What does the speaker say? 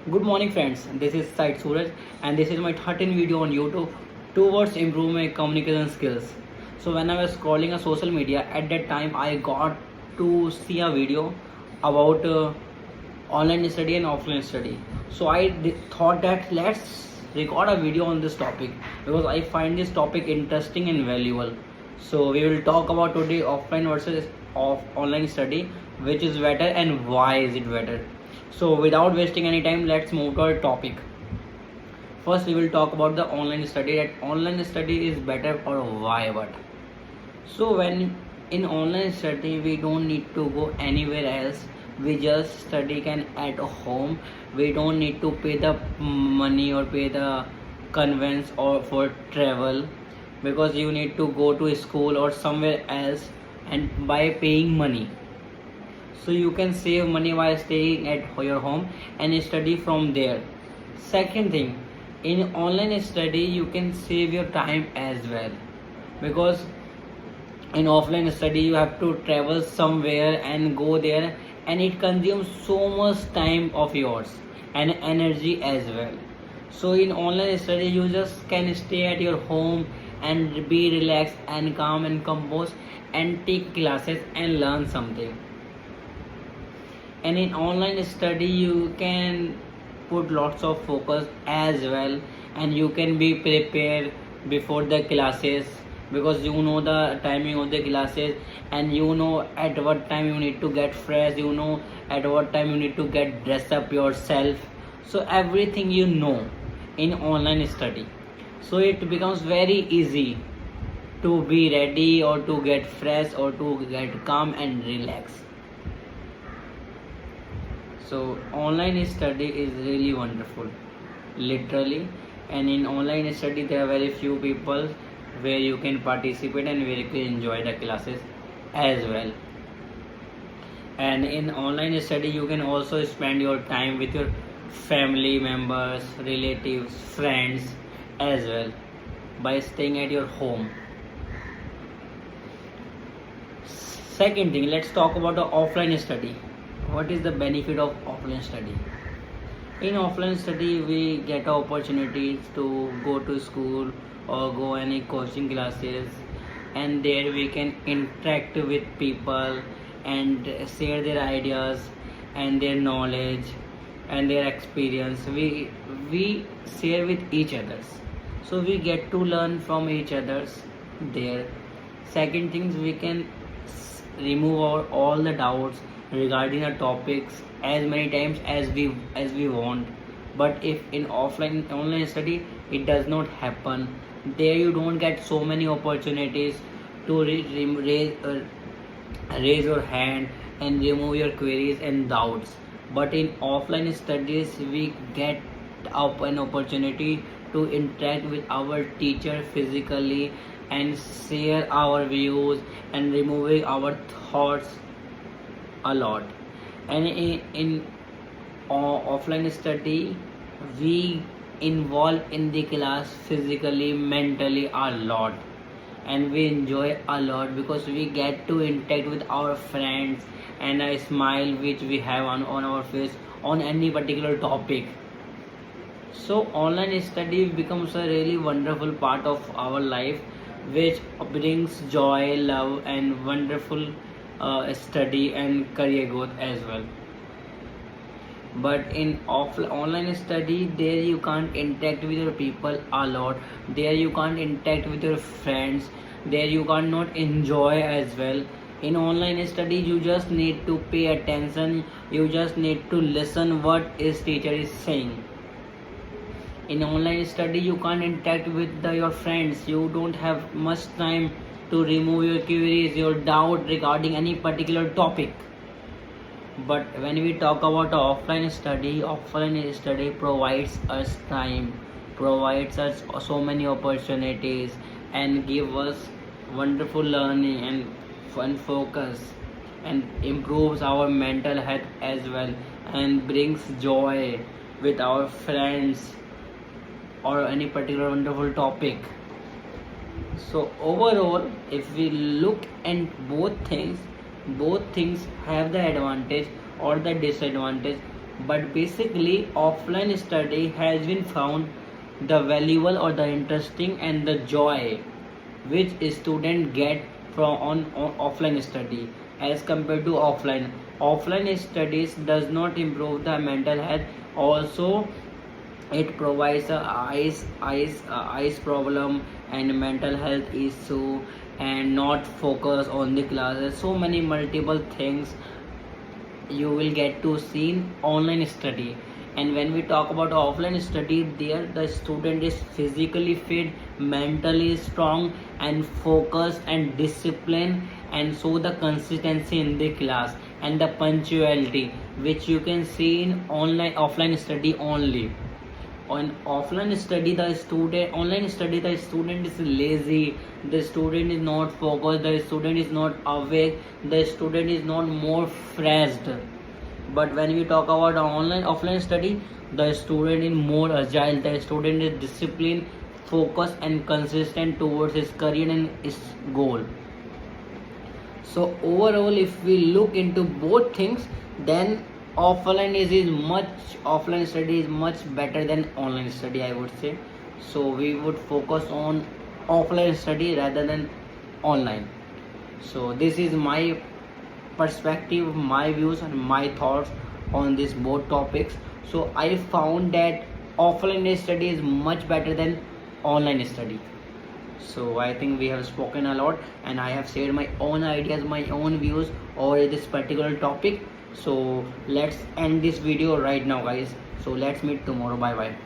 Good morning, friends. This is Said Suraj, and this is my 13th video on YouTube towards improving my communication skills. So, when I was scrolling a social media at that time, I got to see a video about online study and offline study. So, thought that let's record a video on this topic because I find this topic interesting and valuable. So, we will talk about today offline versus online study, which is better and why is it better. So without wasting any time, let's move to our topic. First, we will talk about the online study. That online study is better or why? But so when in online study, we don't need to go anywhere else. We just study can at home. We don't need to pay the money or pay the conveyance or for travel because you need to go to school or somewhere else and by paying money, so you can save money while staying at your home and study from there. Second thing, in online study you can save your time as well, because in offline study you have to travel somewhere and go there, and it consumes so much time of yours and energy as well. So in online study you just can stay at your home and be relaxed and calm and composed and take classes and learn something. And in online study you can put lots of focus as well, and you can be prepared before the classes because you know the timing of the classes, and you know at what time you need to get fresh, you know at what time you need to get dress up yourself. So everything you know in online study, so it becomes very easy to be ready or to get fresh or to get calm and relax. So online study is really wonderful, literally. And in online study there are very few people where you can participate and where you can enjoy the classes as well. And in online study you can also spend your time with your family members, relatives, friends as well by staying at your home. Second thing, let's talk about the offline study. What is the benefit of offline study? In offline study we get opportunities to go to school or go any coaching classes, and there we can interact with people and share their ideas and their knowledge and their experience. We share with each others, so we get to learn from each others there. Second things, we can remove all the doubts regarding the topics as many times as we want. But if in offline online study it does not happen, there you don't get so many opportunities to raise your hand and remove your queries and doubts. But in offline studies we get up an opportunity to interact with our teacher physically and share our views and removing our thoughts a lot. And in offline study we involve in the class physically, mentally a lot, and we enjoy a lot because we get to interact with our friends and a smile which we have on our face on any particular topic. So online study becomes a really wonderful part of our life, which brings joy, love and wonderful study and career growth as well. But in online study there you can't interact with your people a lot, there you can't interact with your friends, there you cannot enjoy as well. In online study you just need to pay attention, you just need to listen what is teacher is saying. In online study you can't interact with your friends, you don't have much time to remove your queries, your doubt regarding any particular topic. But when we talk about offline study provides us time, provides us so many opportunities and give us wonderful learning and fun focus, and improves our mental health as well, and brings joy with our friends or any particular wonderful topic. So overall if we look at both things have the advantage or the disadvantage, but basically offline study has been found the valuable or the interesting and the joy which student get from on offline study as compared to offline studies does not improve the mental health. Also it provides a eyes problem and mental health issue and not focus on the classes, so many multiple things you will get to see in online study. And when we talk about offline study, there the student is physically fit, mentally strong and focused and disciplined, and so the consistency in the class and the punctuality which you can see in offline study only. On offline study the student online study the student is lazy, the student is not focused, the student is not awake, the student is not more fresh. But when we talk about offline study, the student is more agile, the student is disciplined, focused and consistent towards his career and his goal. So overall if we look into both things, then offline study is much better than online study, I would say. So we would focus on offline study rather than online. So this is my perspective, my views and my thoughts on these both topics. So I found that offline study is much better than online study. So I think we have spoken a lot and I have shared my own ideas, my own views over this particular topic. So let's end this video right now guys. So let's meet tomorrow. Bye bye.